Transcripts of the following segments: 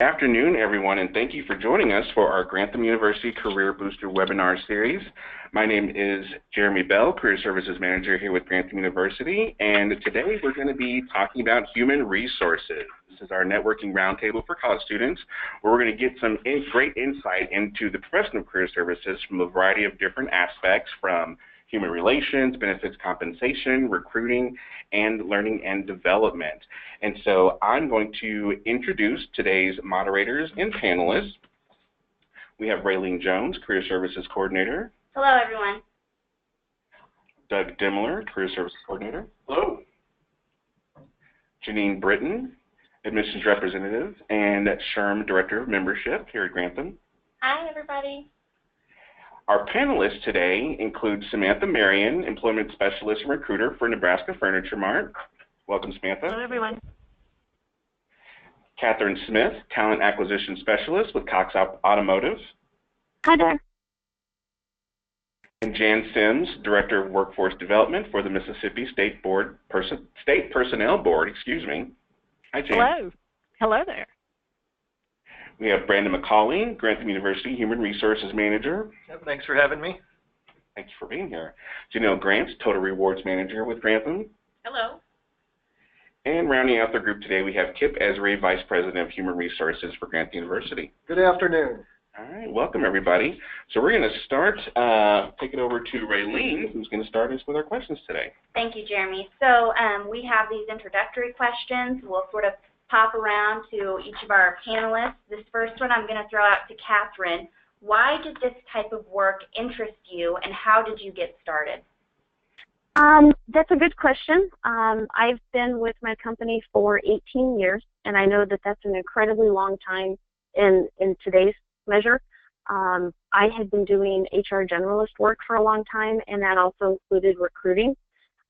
Afternoon, everyone, and thank you for joining us for our Grantham University Career Booster webinar series. My name is Jeremy Bell, Career Services Manager here with Grantham University, and today we're going to be talking about human resources. This is our networking roundtable for college students, where we're going to get some great insight into the profession of career services from a variety of different aspects, from human relations, benefits compensation, recruiting, and learning and development. And so I'm going to introduce today's moderators and panelists. We have Raylene Jones, Career Services Coordinator. Hello, everyone. Doug Dimmler, Career Services Coordinator. Hello. Janine Britton, Admissions Representative, and Sherm, Director of Membership here at Grantham. Hi, everybody. Our panelists today include Samantha Marion, Employment Specialist and Recruiter for Nebraska Furniture Mart. Welcome, Samantha. Hello, everyone. Catherine Smith, Talent Acquisition Specialist with Cox Automotive. Hi there. And Jan Sims, Director of Workforce Development for the Mississippi State Personnel Board. Hi, Jan. Hello. Hello there. We have Brandon McCauley, Grantham University Human Resources Manager. Yep, thanks for having me. Thanks for being here. Janelle Grants, Total Rewards Manager with Grantham. Hello. And rounding out the group today, we have Kip Esri, Vice President of Human Resources for Grantham University. Good afternoon. All right, welcome everybody. So we're going to start, take it over to Raylene, who's going to start us with our questions today. Thank you, Jeremy. So we have these introductory questions. We'll sort of pop around to each of our panelists. This first one I'm going to throw out to Catherine. Why did this type of work interest you, and how did you get started? That's a good question. I've been with my company for 18 years, and I know that that's an incredibly long time in today's measure. I had been doing HR generalist work for a long time, and that also included recruiting.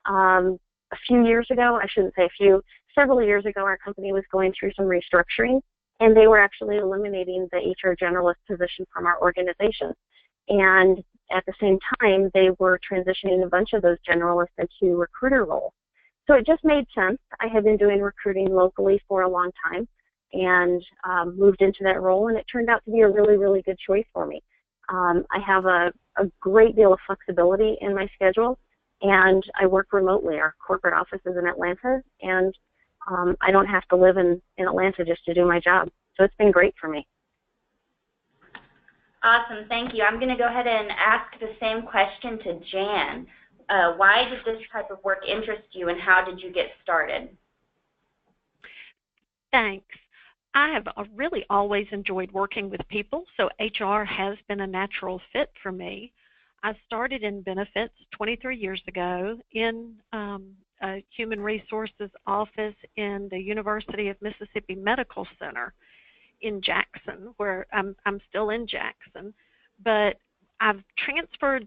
A few years ago, I shouldn't say a few, several years ago, our company was going through some restructuring, and they were actually eliminating the HR generalist position from our organization. And at the same time, they were transitioning a bunch of those generalists into recruiter roles. So it just made sense. I had been doing recruiting locally for a long time and moved into that role, and it turned out to be a really, really good choice for me. I have a great deal of flexibility in my schedule, and I work remotely. Our corporate office is in Atlanta, and I don't have to live in Atlanta just to do my job. So it's been great for me. Awesome, thank you. I'm going to go ahead and ask the same question to Jan. Why did this type of work interest you, and how did you get started? Thanks. I have really always enjoyed working with people, so HR has been a natural fit for me. I started in benefits 23 years ago in a human resources office in the University of Mississippi Medical Center in Jackson, where I'm still in Jackson, but I've transferred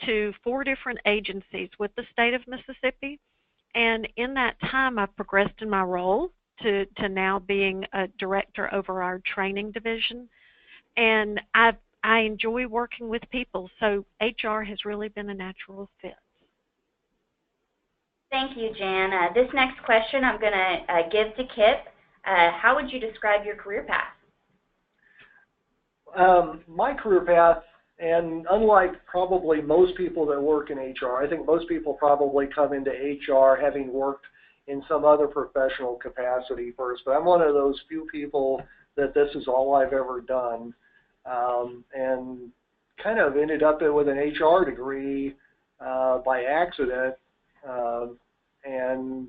to 4 different agencies with the state of Mississippi, and in that time I've progressed in my role to now being a director over our training division, and I enjoy working with people, so HR has really been a natural fit. Thank you, Jan. This next question I'm going to give to Kip. How would you describe your career path? My career path, and unlike probably most people that work in HR, I think most people probably come into HR having worked in some other professional capacity first, but I'm one of those few people that this is all I've ever done, and kind of ended up with an HR degree by accident, and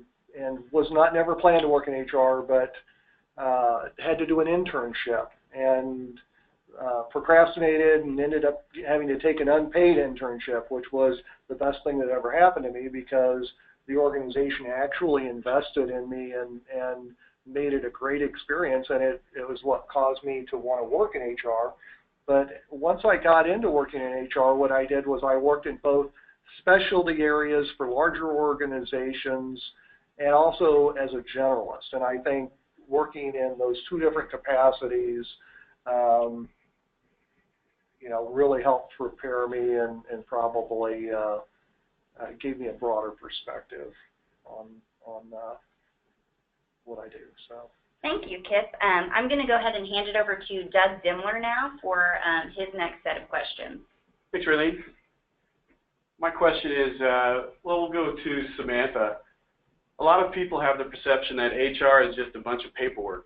was never planned to work in HR, but had to do an internship, and procrastinated and ended up having to take an unpaid internship, which was the best thing that ever happened to me, because the organization actually invested in me and made it a great experience, and it was what caused me to want to work in HR. But once I got into working in HR, what I did was I worked in both specialty areas for larger organizations and also as a generalist. And I think working in those 2 different capacities really helped prepare me and probably gave me a broader perspective on what I do. So Thank you, Kip. I'm going to go ahead and hand it over to Doug Dimler now for his next set of questions. Thanks, Raylene. My question is, well, we'll go to Samantha. A lot of people have the perception that HR is just a bunch of paperwork.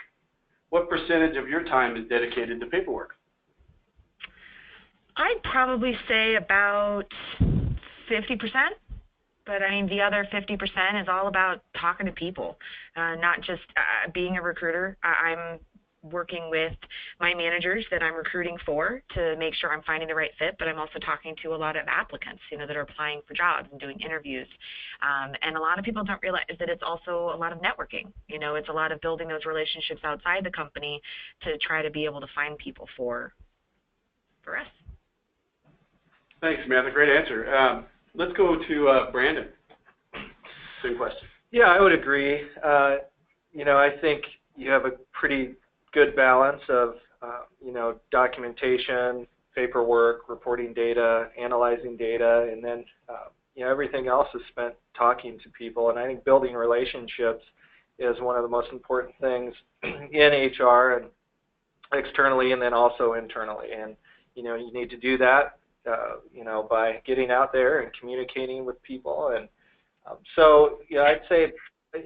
What percentage of your time is dedicated to paperwork? I'd probably say about 50%, but I mean the other 50% is all about talking to people, not just being a recruiter. I'm working with my managers that I'm recruiting for to make sure I'm finding the right fit, but I'm also talking to a lot of applicants, that are applying for jobs and doing interviews. And a lot of people don't realize that it's also a lot of networking. It's a lot of building those relationships outside the company to try to be able to find people for us. Thanks, Samantha. Great answer. Let's go to Brandon. Same question. Yeah, I would agree. I think you have a pretty good balance of, documentation, paperwork, reporting data, analyzing data, and then, everything else is spent talking to people. And I think building relationships is one of the most important things in HR and externally and then also internally. And, you need to do that, by getting out there and communicating with people. And I'd say,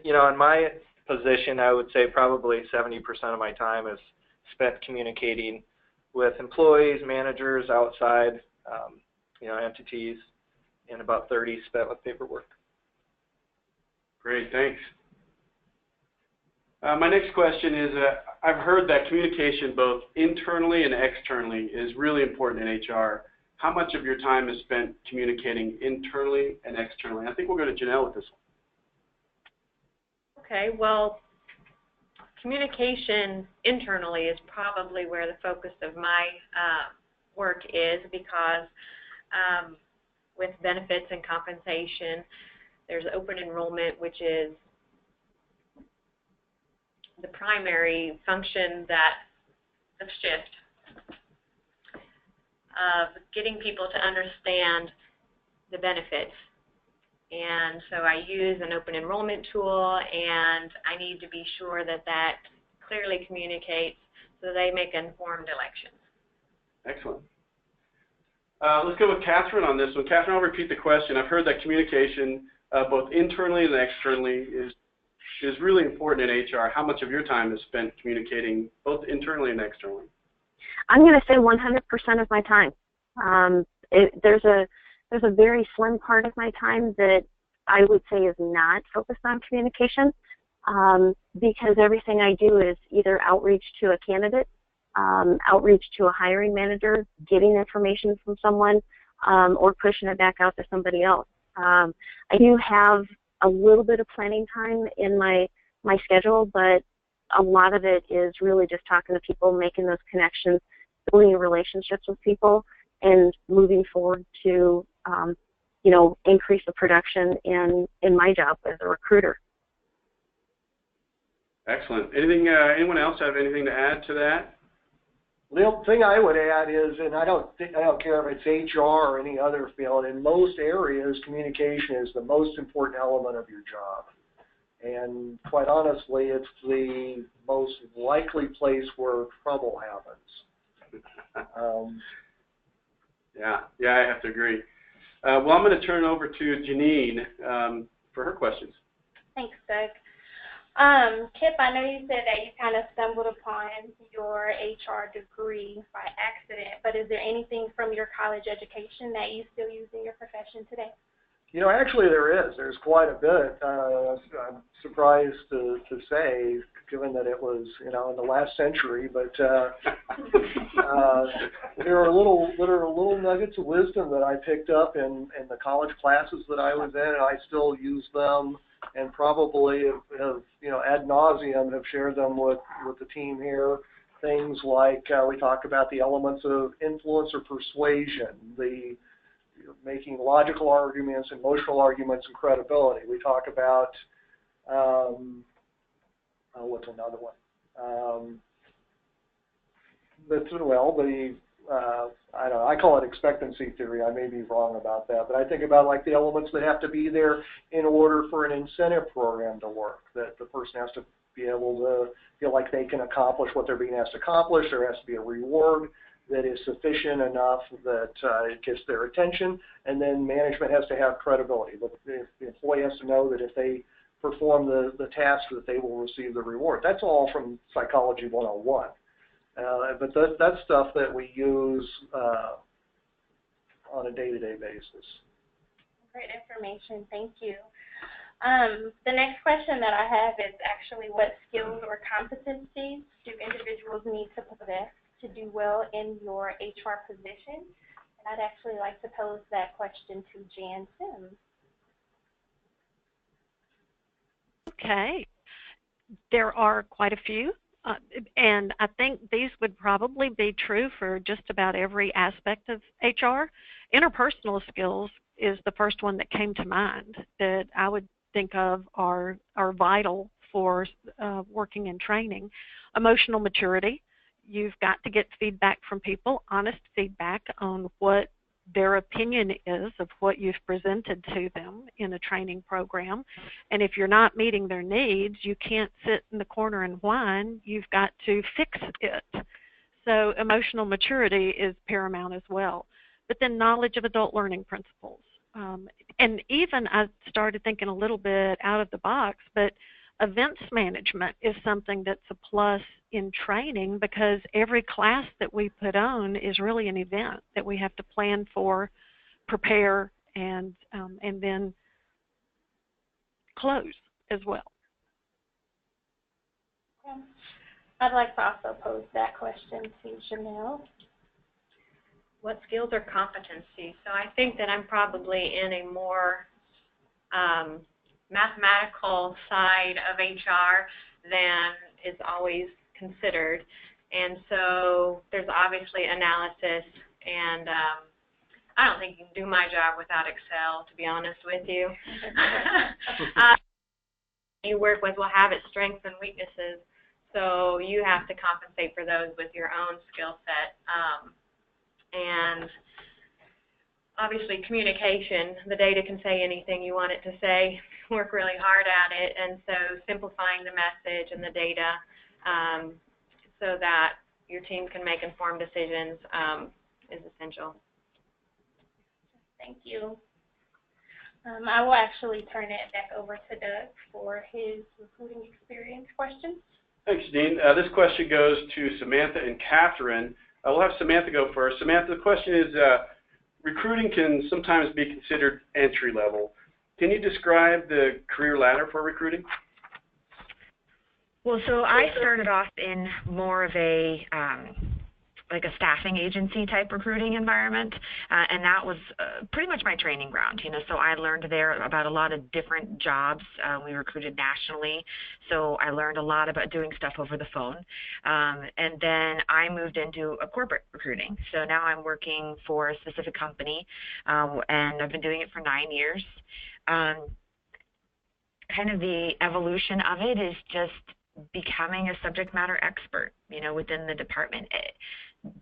in my position, I would say probably 70% of my time is spent communicating with employees, managers, outside, entities, and about 30 spent with paperwork. Great, thanks. My next question is, I've heard that communication both internally and externally is really important in HR. How much of your time is spent communicating internally and externally? I think we'll go to Janelle with this one. Okay, well, communication internally is probably where the focus of my work is, because with benefits and compensation, there's open enrollment, which is the primary function of shift, of getting people to understand the benefits. And so I use an open enrollment tool, and I need to be sure that that clearly communicates so they make informed elections. Excellent. Let's go with Catherine on this one. Catherine, I'll repeat the question. I've heard that communication both internally and externally is really important in HR. How much of your time is spent communicating both internally and externally? I'm going to say 100% of my time. There's a very slim part of my time that I would say is not focused on communication, because everything I do is either outreach to a candidate, outreach to a hiring manager, getting information from someone, or pushing it back out to somebody else. I do have a little bit of planning time in my schedule, but a lot of it is really just talking to people, making those connections, building relationships with people, and moving forward to, increase the production in my job as a recruiter. Excellent. Anyone else have anything to add to that? The only thing I would add is, and I don't care if it's HR or any other field, in most areas, communication is the most important element of your job. And quite honestly, it's the most likely place where trouble happens. Yeah, I have to agree. Well, I'm going to turn it over to Janine for her questions. Thanks, Doug. Kip, I know you said that you kind of stumbled upon your HR degree by accident, but is there anything from your college education that you still use in your profession today? Actually there is. There's quite a bit. I'm surprised to say, given that it was, in the last century, but there are little nuggets of wisdom that I picked up in the college classes that I was in, and I still use them, and probably have ad nauseum have shared them with the team here. Things like we talk about the elements of influence or persuasion, the making logical arguments, emotional arguments, and credibility. We talk about what's another one? I call it expectancy theory. I may be wrong about that, but I think about like the elements that have to be there in order for an incentive program to work. That the person has to be able to feel like they can accomplish what they're being asked to accomplish. There has to be a reward that is sufficient enough that it gets their attention, and then management has to have credibility. The employee has to know that if they perform the task, that they will receive the reward. That's all from Psychology 101. But that's stuff that we use on a day-to-day basis. Great information, thank you. The next question that I have is actually, what skills or competencies do individuals need to possess to do well in your HR position? And I'd actually like to pose that question to Jan Sims. Okay, there are quite a few, and I think these would probably be true for just about every aspect of HR. Interpersonal skills is the first one that came to mind that I would think of are vital for working and training. Emotional maturity. You've got to get feedback from people, honest feedback on what their opinion is of what you've presented to them in a training program. And if you're not meeting their needs, you can't sit in the corner and whine. You've got to fix it. So emotional maturity is paramount as well. But then knowledge of adult learning principles. And even I started thinking a little bit out of the box, but events management is something that's a plus in training, because every class that we put on is really an event that we have to plan for, prepare, and then close as well. I'd like to also pose that question to Janelle. What skills or competencies? So I think that I'm probably in a more mathematical side of HR than is always considered. And so there's obviously analysis, and I don't think you can do my job without Excel, to be honest with you. You work with will have its strengths and weaknesses, so you have to compensate for those with your own skill set. And obviously communication, the data can say anything you want it to say. Work really hard at it, and so simplifying the message and the data so that your team can make informed decisions is essential. Thank you. I will actually turn it back over to Doug for his recruiting experience question. Thanks, Dean. This question goes to Samantha and Catherine. We'll have Samantha go first. Samantha, the question is, recruiting can sometimes be considered entry level. Can you describe the career ladder for recruiting? Well, so I started off in more of a like a staffing agency type recruiting environment, and that was pretty much my training ground. So I learned there about a lot of different jobs. We recruited nationally, so I learned a lot about doing stuff over the phone. And then I moved into a corporate recruiting. So now I'm working for a specific company, and I've been doing it for 9 years. Kind of the evolution of it is just becoming a subject matter expert, within the department.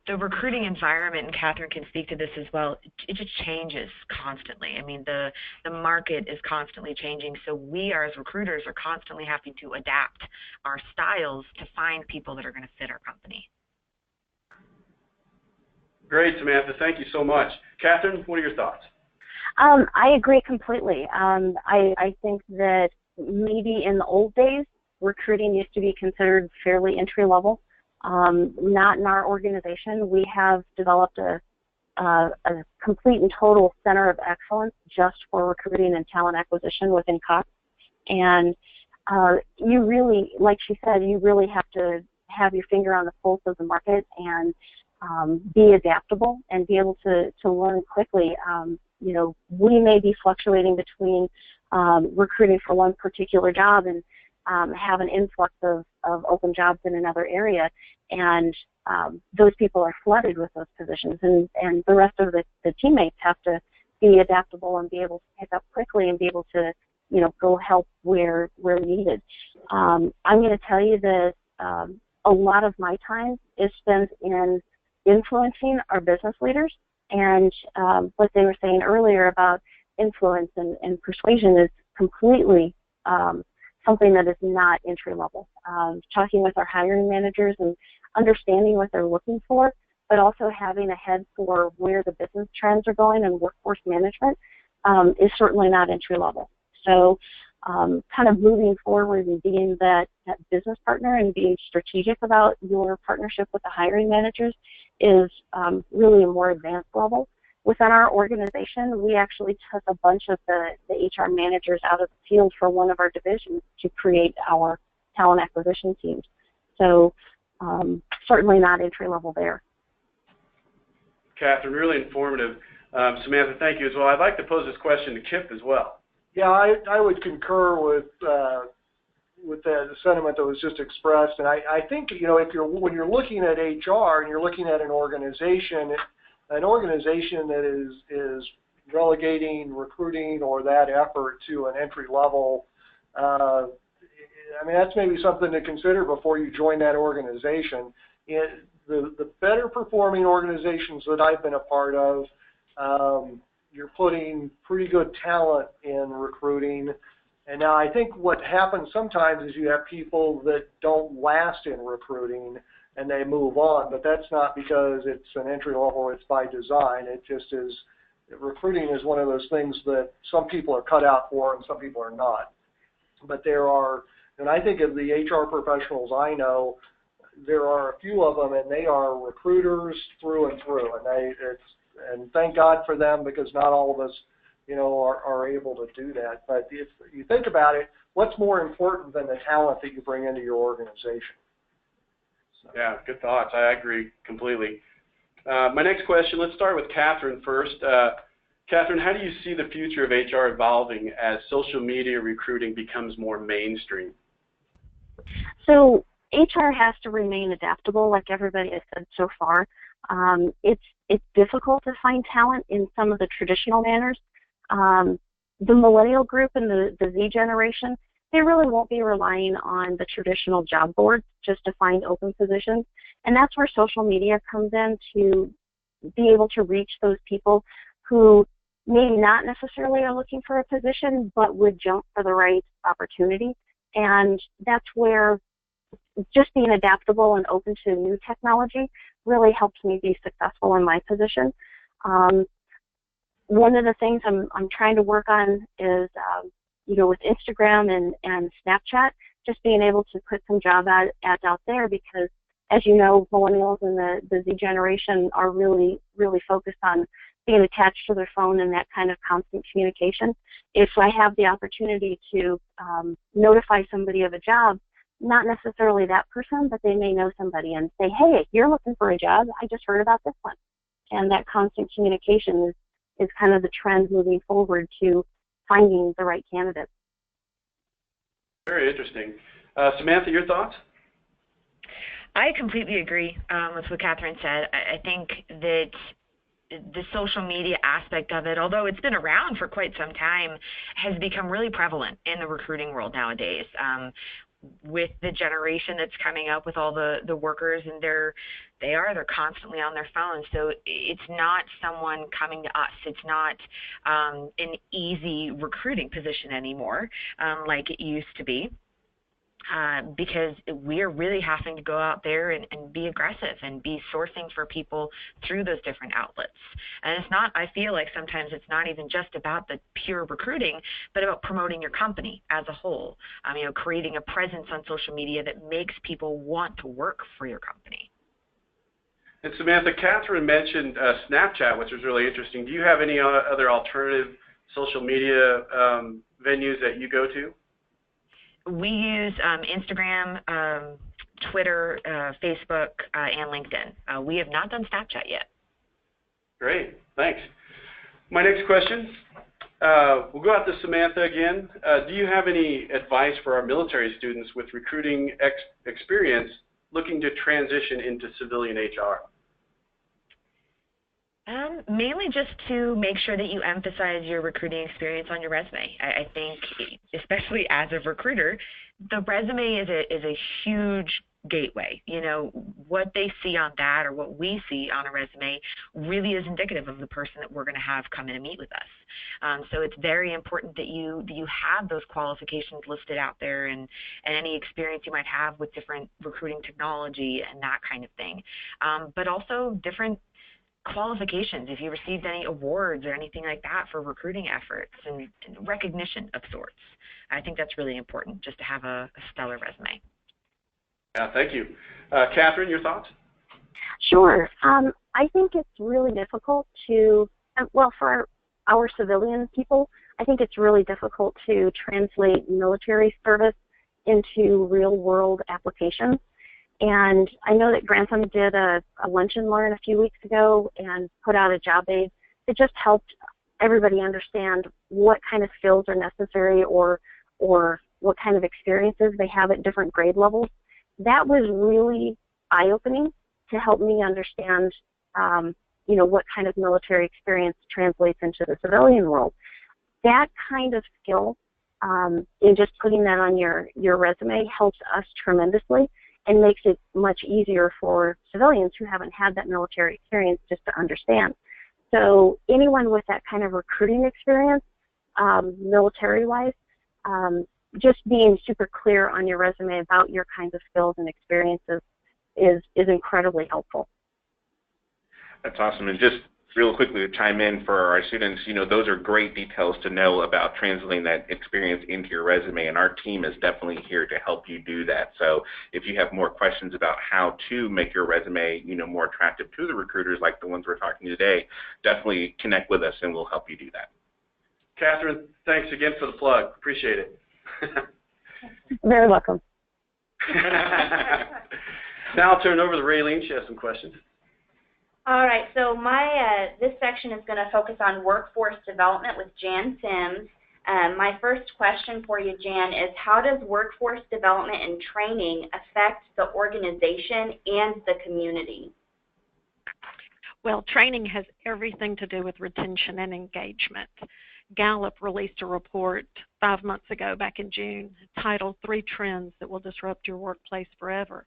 The recruiting environment, and Catherine can speak to this as well, it just changes constantly. I mean, the market is constantly changing, so we as recruiters are constantly having to adapt our styles to find people that are going to fit our company. Great, Samantha. Thank you so much. Catherine, what are your thoughts? I agree completely. I think that maybe in the old days, recruiting used to be considered fairly entry level. Not in our organization. We have developed a complete and total center of excellence just for recruiting and talent acquisition within Cox. And you really, like she said, you really have to have your finger on the pulse of the market and be adaptable and be able to learn quickly. We may be fluctuating between recruiting for one particular job and have an influx of open jobs in another area, and those people are flooded with those positions, and the rest of the teammates have to be adaptable and be able to pick up quickly and be able to, go help where needed. I'm going to tell you that a lot of my time is spent in influencing our business leaders, and what they were saying earlier about influence and persuasion is completely something that is not entry level. Talking with our hiring managers and understanding what they're looking for, but also having a head for where the business trends are going and workforce management is certainly not entry level. So kind of moving forward and being that business partner and being strategic about your partnership with the hiring managers is really a more advanced level. Within our organization, we actually took a bunch of the HR managers out of the field for one of our divisions to create our talent acquisition teams. So certainly not entry level there. Catherine, really informative. Samantha, thank you as well. I'd like to pose this question to Kip as well. Yeah, I would concur with the sentiment that was just expressed, and I think when you're looking at HR and you're looking at an organization that is relegating recruiting or that effort to an entry level, I mean, that's maybe something to consider before you join that organization. The better performing organizations that I've been a part of, you're putting pretty good talent in recruiting. And now I think what happens sometimes is you have people that don't last in recruiting and they move on, but that's not because it's an entry level, it's by design. It just is, recruiting is one of those things that some people are cut out for and some people are not. But there are, and I think of the HR professionals I know, there are a few of them and they are recruiters through and through, and thank God for them, because not all of us, are able to do that. But if you think about it, what's more important than the talent that you bring into your organization? So. Yeah, good thoughts. I agree completely. My next question, let's start with Catherine first. Catherine, how do you see the future of HR evolving as social media recruiting becomes more mainstream? So HR has to remain adaptable, like everybody has said so far. It's difficult to find talent in some of the traditional manners. The millennial group and the Z generation, they really won't be relying on the traditional job boards just to find open positions. And that's where social media comes in to be able to reach those people who maybe not necessarily are looking for a position, but would jump for the right opportunity. And that's where just being adaptable and open to new technology really helps me be successful in my position. One of the things I'm trying to work on is, with Instagram and Snapchat, just being able to put some job ads out there, because, as you know, millennials and the Z generation are really, really focused on being attached to their phone and that kind of constant communication. If I have the opportunity to notify somebody of a job, not necessarily that person, but they may know somebody and say, hey, you're looking for a job, I just heard about this one. And that constant communication is kind of the trend moving forward to finding the right candidate. Very interesting. Samantha, your thoughts? I completely agree with what Catherine said. I think that the social media aspect of it, although it's been around for quite some time, has become really prevalent in the recruiting world nowadays. With the generation that's coming up, with all the workers, and they're constantly on their phones. So it's not someone coming to us. It's not an easy recruiting position anymore, like it used to be. Because we're really having to go out there and be aggressive and be sourcing for people through those different outlets. And it's not, I feel like sometimes it's not even just about the pure recruiting, but about promoting your company as a whole. Creating a presence on social media that makes people want to work for your company. And Samantha, Catherine mentioned Snapchat, which was really interesting. Do you have any other alternative social media venues that you go to? We use Instagram, Twitter, Facebook, and LinkedIn. We have not done Snapchat yet. Great, thanks. My next question, we'll go out to Samantha again. Do you have any advice for our military students with recruiting experience looking to transition into civilian HR? Mainly just to make sure that you emphasize your recruiting experience on your resume. I think, especially as a recruiter, the resume is a huge gateway. You know, what they see on that or what we see on a resume really is indicative of the person that we're going to have come in and meet with us. So it's very important that you have those qualifications listed out there, and any experience you might have with different recruiting technology and that kind of thing. But also different qualifications, if you received any awards or anything like that for recruiting efforts and recognition of sorts. I think that's really important, just to have a stellar resume. Yeah, thank you. Catherine, your thoughts? Sure. I think it's really difficult to, well, for our civilian people, I think it's really difficult to translate military service into real-world applications. And I know that Grantham did a lunch and learn a few weeks ago and put out a job aid. It just helped everybody understand what kind of skills are necessary or what kind of experiences they have at different grade levels. That was really eye-opening to help me understand, you know, what kind of military experience translates into the civilian world. That kind of skill, in just putting that on your resume, helps us tremendously and makes it much easier for civilians who haven't had that military experience just to understand. So anyone with that kind of recruiting experience, military-wise, just being super clear on your resume about your kinds of skills and experiences is incredibly helpful. That's awesome. And just real quickly to chime in for our students, you know, those are great details to know about translating that experience into your resume, and our team is definitely here to help you do that. So if you have more questions about how to make your resume, you know, more attractive to the recruiters like the ones we're talking to today, definitely connect with us and we'll help you do that. Catherine, thanks again for the plug. Appreciate it. Very welcome. Now I'll turn it over to Raylene. She has some questions. All right, so this section is going to focus on workforce development with Jan Sims. My first question for you, Jan, is how does workforce development and training affect the organization and the community? Well, training has everything to do with retention and engagement. Gallup released a report 5 months ago, back in June, titled 3 Trends That Will Disrupt Your Workplace Forever.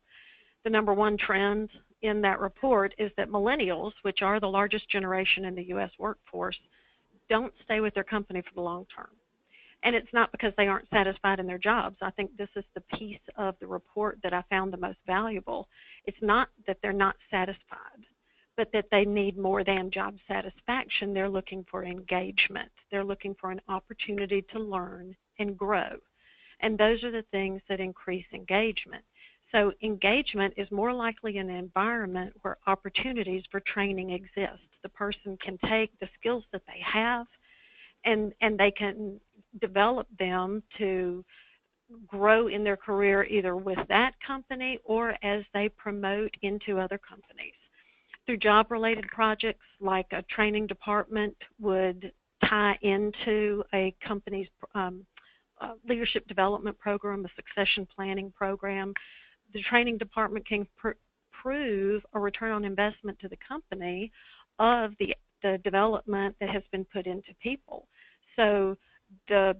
The number one trend in that report is that millennials, which are the largest generation in the U.S. workforce, don't stay with their company for the long term. And it's not because they aren't satisfied in their jobs. I think this is the piece of the report that I found the most valuable. It's not that they're not satisfied, but that they need more than job satisfaction. They're looking for engagement. They're looking for an opportunity to learn and grow. And those are the things that increase engagement. So engagement is more likely in an environment where opportunities for training exist. The person can take the skills that they have and they can develop them to grow in their career either with that company or as they promote into other companies. Through job-related projects, like a training department would tie into a company's leadership development program, a succession planning program. The training department can prove a return on investment to the company of the development that has been put into people. So the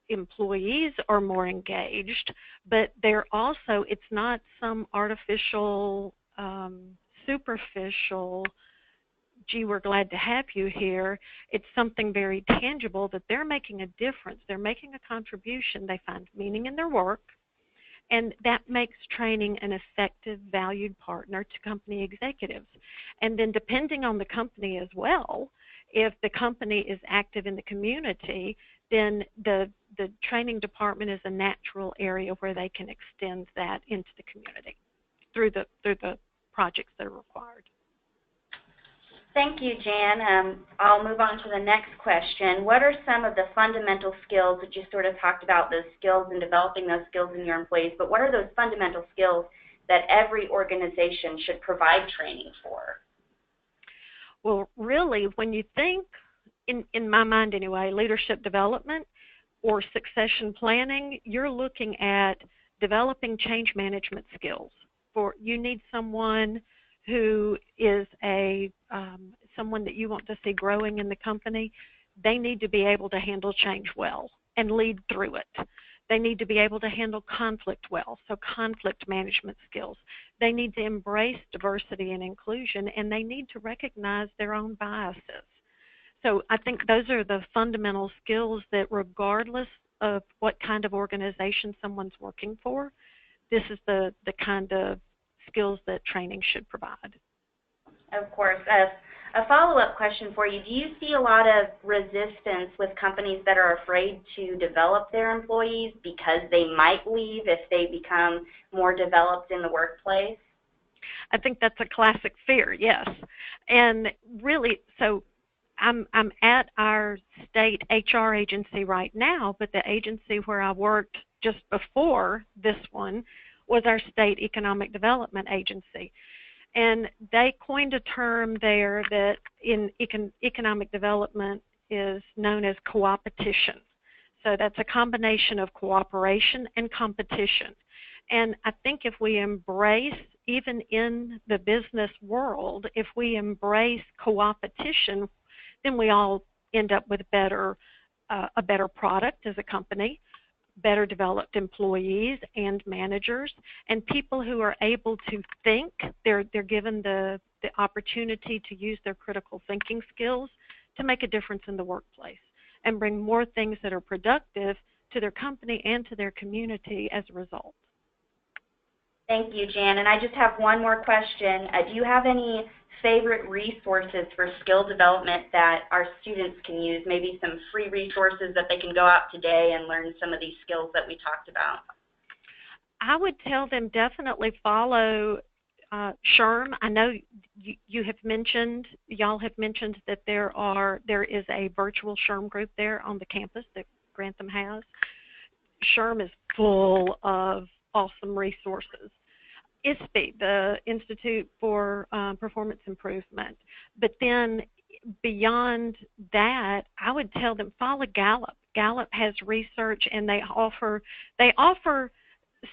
employees are more engaged, but they're also, it's not some artificial, superficial, gee, we're glad to have you here. It's something very tangible that they're making a difference. They're making a contribution. They find meaning in their work. And that makes training an effective, valued partner to company executives. And then depending on the company as well, if the company is active in the community, then the training department is a natural area where they can extend that into the community through the projects that are required. Thank you, Jan. I'll move on to the next question. What are some of the fundamental skills that you sort of talked about, those skills and developing those skills in your employees, but what are those fundamental skills that every organization should provide training for? Well, really, when you think, in my mind anyway, leadership development or succession planning, you're looking at developing change management skills. You need someone who is someone that you want to see growing in the company. They need to be able to handle change well and lead through it. They need to be able to handle conflict well, so conflict management skills. They need to embrace diversity and inclusion, and they need to recognize their own biases. So I think those are the fundamental skills that regardless of what kind of organization someone's working for, this is the kind of skills that training should provide. Of course. A follow-up question for you. Do you see a lot of resistance with companies that are afraid to develop their employees because they might leave if they become more developed in the workplace? I think that's a classic fear, yes. And really, so I'm at our state HR agency right now, but the agency where I worked just before this one was our state economic development agency. And they coined a term there that in economic development is known as coopertition. So that's a combination of cooperation and competition. And I think if we embrace, even in the business world, if we embrace cooperation, then we all end up with a better product as a company, better developed employees and managers, and people who are able to think. They're given the opportunity to use their critical thinking skills to make a difference in the workplace and bring more things that are productive to their company and to their community as a result. Thank you, Jan. And I just have one more question. Do you have any favorite resources for skill development that our students can use, maybe some free resources that they can go out today and learn some of these skills that we talked about? I would tell them definitely follow SHRM. I know y'all have mentioned that there is a virtual SHRM group there on the campus that Grantham has. SHRM is full of awesome resources. ISPI, the Institute for Performance Improvement. But then beyond that, I would tell them follow Gallup. Gallup has research, and they offer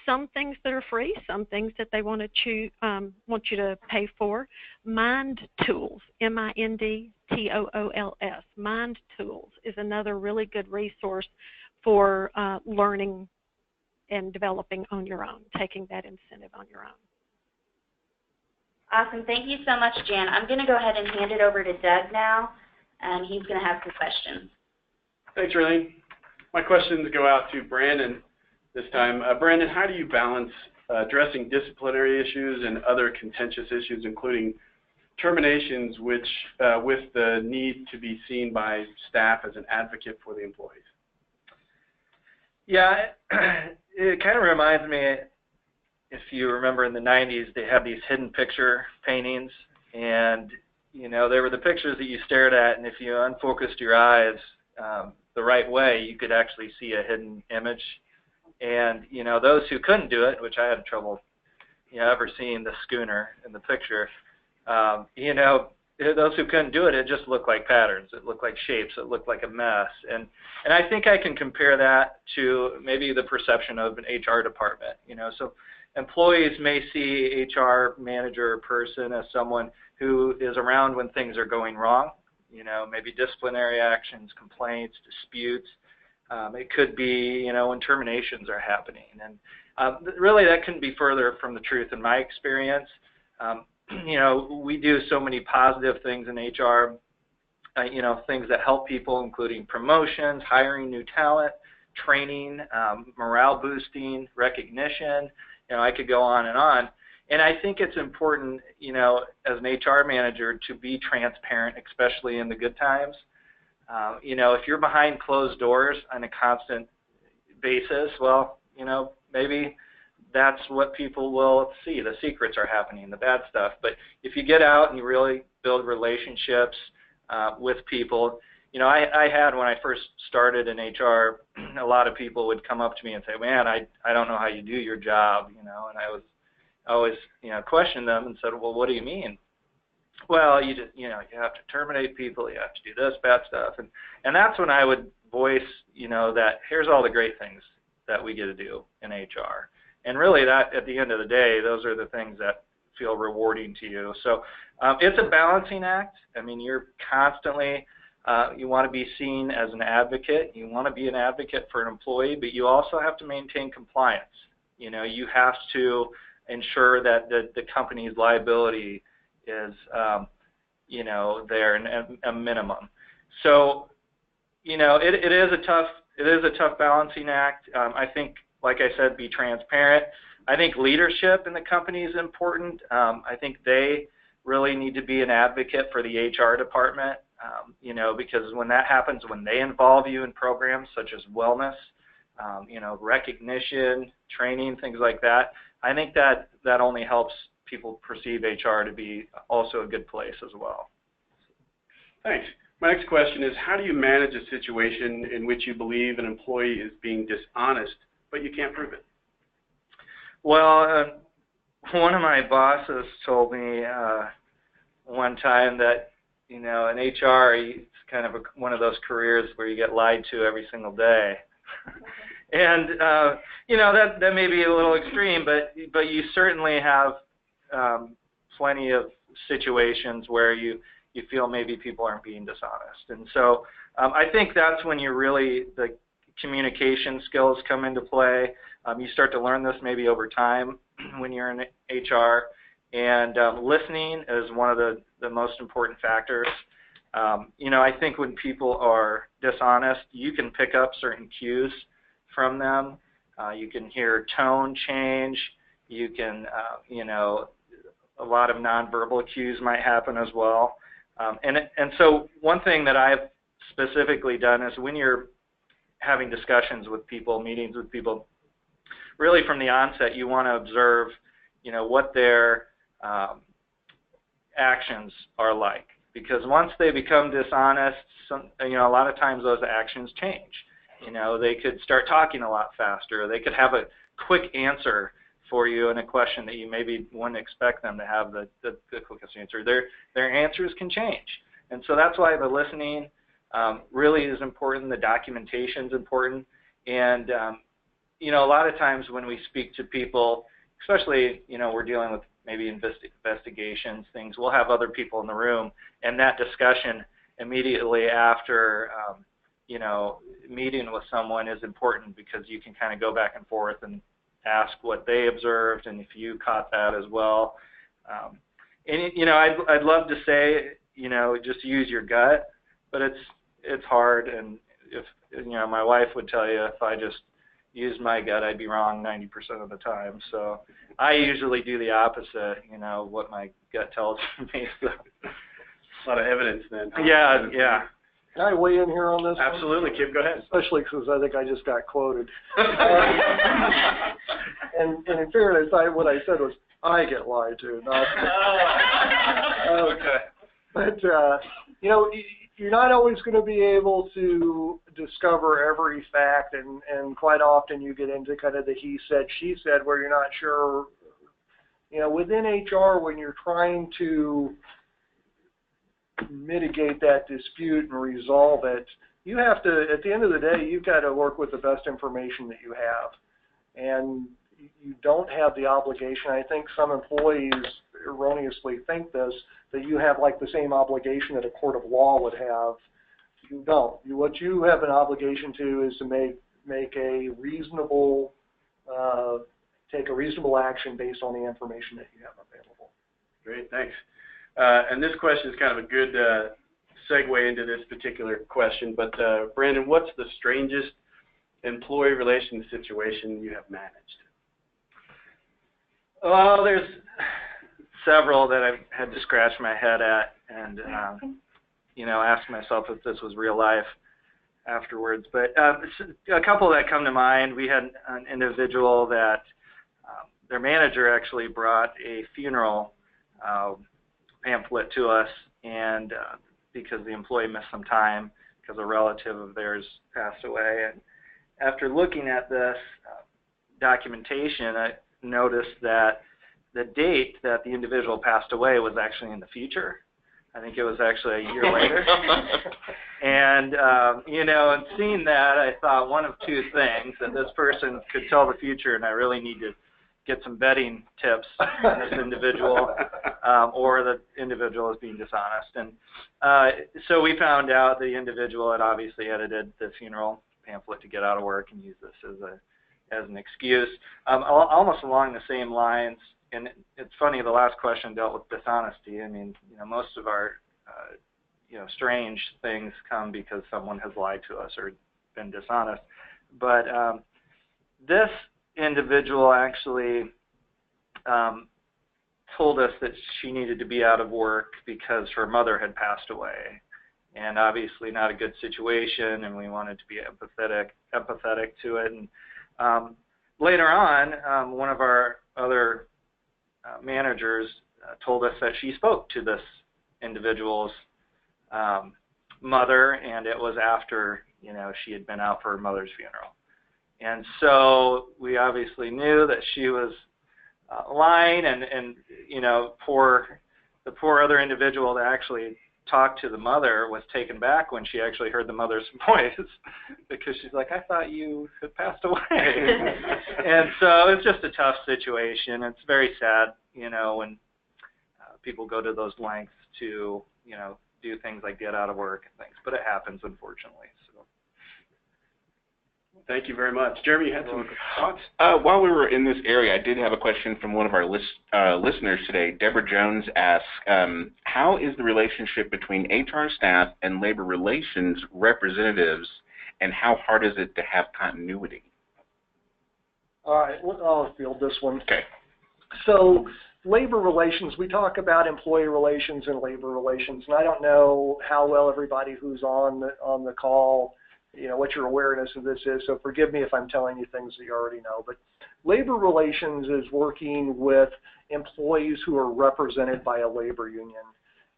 some things that are free, some things that they want you to pay for. Mind Tools, MINDTOOLS. Mind Tools is another really good resource for learning and developing on your own, taking that incentive on your own. Awesome. Thank you so much, Jan. I'm going to go ahead and hand it over to Doug now, and he's going to have some questions. Thanks, Raylene. My questions go out to Brandon this time. Brandon, how do you balance addressing disciplinary issues and other contentious issues, including terminations, with the need to be seen by staff as an advocate for the employees? Yeah, it kind of reminds me, if you remember in the 90s, they had these hidden picture paintings, and they were the pictures that you stared at, and if you unfocused your eyes the right way, you could actually see a hidden image. And those who couldn't do it, which I had trouble ever seeing the schooner in the picture, those who couldn't do it, it just looked like patterns, it looked like shapes, it looked like a mess. And I think I can compare that to maybe the perception of an HR department. So employees may see HR manager or person as someone who is around when things are going wrong, maybe disciplinary actions, complaints, disputes. It could be, when terminations are happening. And really that couldn't be further from the truth in my experience. We do so many positive things in HR, things that help people, including promotions, hiring new talent, training, morale boosting, recognition. I could go on. And I think it's important, as an HR manager, to be transparent, especially in the good times. If you're behind closed doors on a constant basis, well, maybe that's what people will see. The secrets are happening, the bad stuff. But if you get out and you really build relationships with people, I had, when I first started in HR, a lot of people would come up to me and say, man, I don't know how you do your job, and I was always, question them and said, well, what do you mean? Well, you have to terminate people, you have to do this bad stuff. And that's when I would voice, that here's all the great things that we get to do in HR. And really that, at the end of the day, those are the things that feel rewarding to you. So it's a balancing act. I mean, you're constantly You want to be seen as an advocate. You want to be an advocate for an employee, but you also have to maintain compliance. You know, you have to ensure that the company's liability is, you know, there and a minimum. So, you know, it is a tough balancing act. I think, like I said, be transparent. I think leadership in the company is important. I think they really need to be an advocate for the HR department, you know, because when that happens, when they involve you in programs such as wellness, you know, recognition, training, things like that, I think that only helps people perceive HR to be also a good place as well. Thanks. My next question is, how do you manage a situation in which you believe an employee is being dishonest, but you can't prove it? Well, one of my bosses told me one time that, you know, in HR, it's kind of one of those careers where you get lied to every single day. And, you know, that may be a little extreme, but you certainly have plenty of situations where you feel maybe people aren't being dishonest. And so I think that's when the communication skills come into play. You start to learn this maybe over time when you're in HR. And listening is one of the most important factors. You know, I think when people are dishonest, you can pick up certain cues from them. You can hear tone change. You can, you know, a lot of nonverbal cues might happen as well. And so one thing that I've specifically done is when you're having discussions with people, meetings with people, really from the onset, you want to observe, you know, what their actions are like. Because once they become dishonest, you know, a lot of times those actions change. You know, they could start talking a lot faster. Or they could have a quick answer for you in a question that you maybe wouldn't expect them to have the quickest answer. Their answers can change. And so that's why the listening really is important. The documentation is important. And, you know, a lot of times when we speak to people, especially, you know, we're dealing with maybe investigations, things, we'll have other people in the room, and that discussion immediately after, you know, meeting with someone is important because you can kind of go back and forth and ask what they observed and if you caught that as well. And, you know, I'd love to say, you know, just use your gut, but it's hard. And if, you know, my wife would tell you if I just used my gut, I'd be wrong 90% of the time. So I usually do the opposite, you know, what my gut tells me. So. A lot of evidence then. Yeah, yeah. Can I weigh in here on this? Absolutely, Kip, go ahead. Especially because I think I just got quoted. And in fairness, what I said was, I get lied to, not Okay. But, you know, you're not always going to be able to discover every fact, and quite often you get into kind of the he said, she said, where you're not sure. You know, within HR, when you're trying to mitigate that dispute and resolve it, you have to, at the end of the day, you've got to work with the best information that you have. And you don't have the obligation. I think some employees erroneously think this, that you have like the same obligation that a court of law would have. You don't. What you have an obligation to is to make a reasonable, take a reasonable action based on the information that you have available. Great, thanks. And this question is kind of a good segue into this particular question, but Brandon, what's the strangest employee relations situation you have managed? Well, there's several that I've had to scratch my head at and, you know, ask myself if this was real life afterwards. But a couple that come to mind, we had an individual that their manager actually brought a funeral pamphlet to us, and because the employee missed some time because a relative of theirs passed away. And after looking at this documentation, I noticed that the date that the individual passed away was actually in the future. I think it was actually a year later. And, you know, and seeing that, I thought one of two things, that this person could tell the future and I really need to get some betting tips on this individual, or the individual is being dishonest. And so we found out the individual had obviously edited the funeral pamphlet to get out of work and use this as an excuse. Almost along the same lines, and it's funny, the last question dealt with dishonesty. I mean, most of our strange things come because someone has lied to us or been dishonest. But this individual actually told us that she needed to be out of work because her mother had passed away, and obviously not a good situation, and we wanted to be empathetic to it. And later on, one of our other managers told us that she spoke to this individual's mother, and it was after she had been out for her mother's funeral. And so we obviously knew that she was lying, and the poor other individual that actually talked to the mother was taken back when she actually heard the mother's voice, because she's like, I thought you had passed away. And so it's just a tough situation. It's very sad, when people go to those lengths to, do things like get out of work and things, but it happens, unfortunately. So. Thank you very much. Jeremy, you had some thoughts? While we were in this area, I did have a question from one of our listeners today. Deborah Jones asks, how is the relationship between HR staff and labor relations representatives, and how hard is it to have continuity? All right, I'll field this one. Okay. So labor relations, we talk about employee relations and labor relations, and I don't know how well everybody who's on the call, what your awareness of this is, so forgive me if I'm telling you things that you already know. But labor relations is working with employees who are represented by a labor union.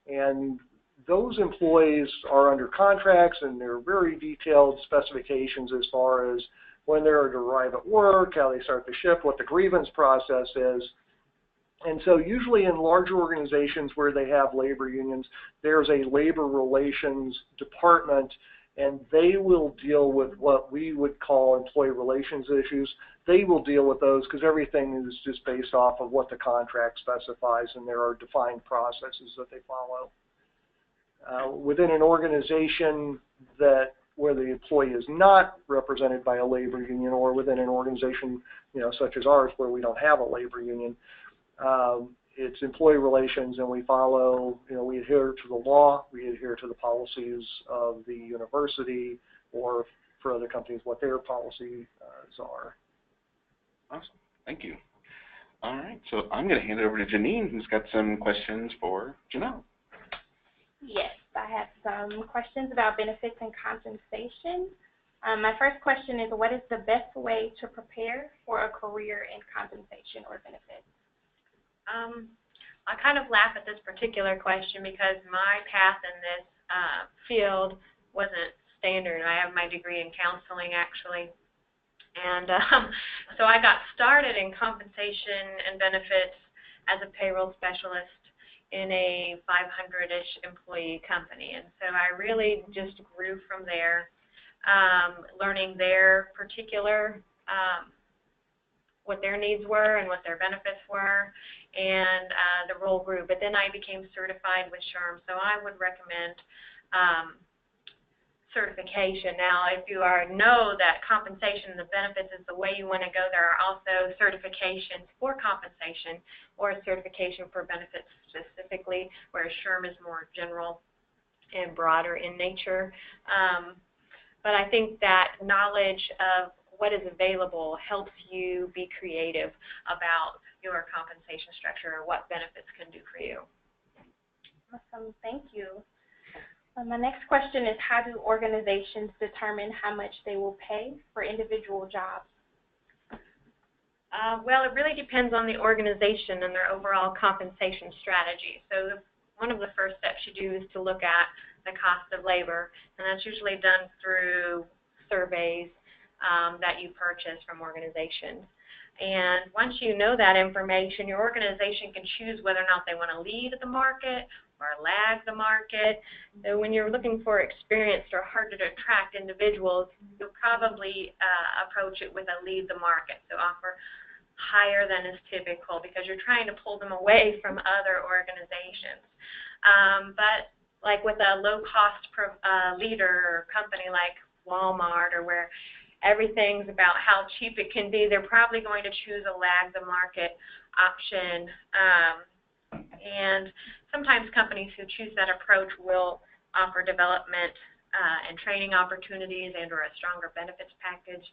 And those employees are under contracts, and there are very detailed specifications as far as when they're to arrive at work, how they start the shift, what the grievance process is. And so usually in larger organizations where they have labor unions, there's a labor relations department, and they will deal with what we would call employee relations issues. They will deal with those because everything is just based off of what the contract specifies, and there are defined processes that they follow. Within an organization where the employee is not represented by a labor union, or within an organization such as ours where we don't have a labor union, it's employee relations, and we follow, we adhere to the law, we adhere to the policies of the university, or for other companies, what their policies are. Awesome. Thank you. All right. So I'm going to hand it over to Janine, who's got some questions for Janelle. Yes, I have some questions about benefits and compensation. My first question is, what is the best way to prepare for a career in compensation or benefits? I kind of laugh at this particular question because my path in this field wasn't standard. I have my degree in counseling, actually. And so I got started in compensation and benefits as a payroll specialist in a 500-ish employee company. And so I really just grew from there, learning their particular what their needs were and what their benefits were, and the role grew. But then I became certified with SHRM, so I would recommend certification. Now, if you know that compensation and the benefits is the way you want to go, there are also certifications for compensation or a certification for benefits specifically, whereas SHRM is more general and broader in nature. But I think that knowledge of what is available helps you be creative about your compensation structure or what benefits can do for you. Awesome, thank you. My next question is, how do organizations determine how much they will pay for individual jobs? Well, it really depends on the organization and their overall compensation strategy. So one of the first steps you do is to look at the cost of labor, and that's usually done through surveys that you purchase from organizations. And once you know that information, your organization can choose whether or not they want to lead the market or lag the market. So when you're looking for experienced or harder to attract individuals, you'll probably approach it with a lead the market. So offer higher than is typical because you're trying to pull them away from other organizations. But like with a low-cost leader or company like Walmart, or where everything's about how cheap it can be, they're probably going to choose a lag the market option. And sometimes companies who choose that approach will offer development and training opportunities and or a stronger benefits package.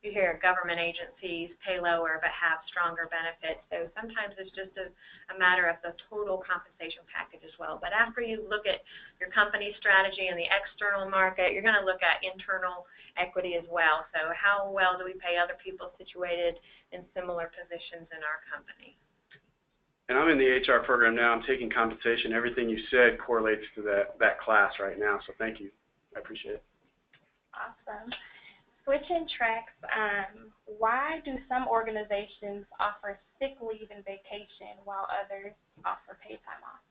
You hear government agencies pay lower but have stronger benefits. So sometimes it's just a matter of the total compensation package as well. But after you look at your company strategy and the external market, you're going to look at internal equity as well. So how well do we pay other people situated in similar positions in our company? And I'm in the HR program now. I'm taking compensation. Everything you said correlates to that class right now. So thank you. I appreciate it. Awesome. Switching tracks, why do some organizations offer sick leave and vacation while others offer paid time off?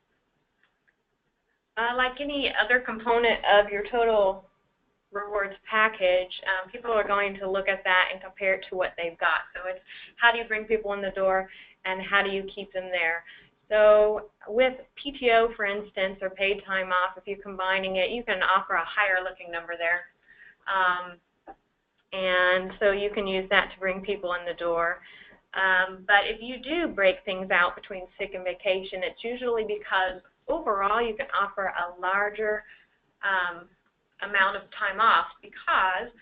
Like any other component of your total rewards package, people are going to look at that and compare it to what they've got. So it's how do you bring people in the door and how do you keep them there? So with PTO, for instance, or paid time off, if you're combining it, you can offer a higher looking number there. And so you can use that to bring people in the door. But if you do break things out between sick and vacation, it's usually because overall you can offer a larger amount of time off, because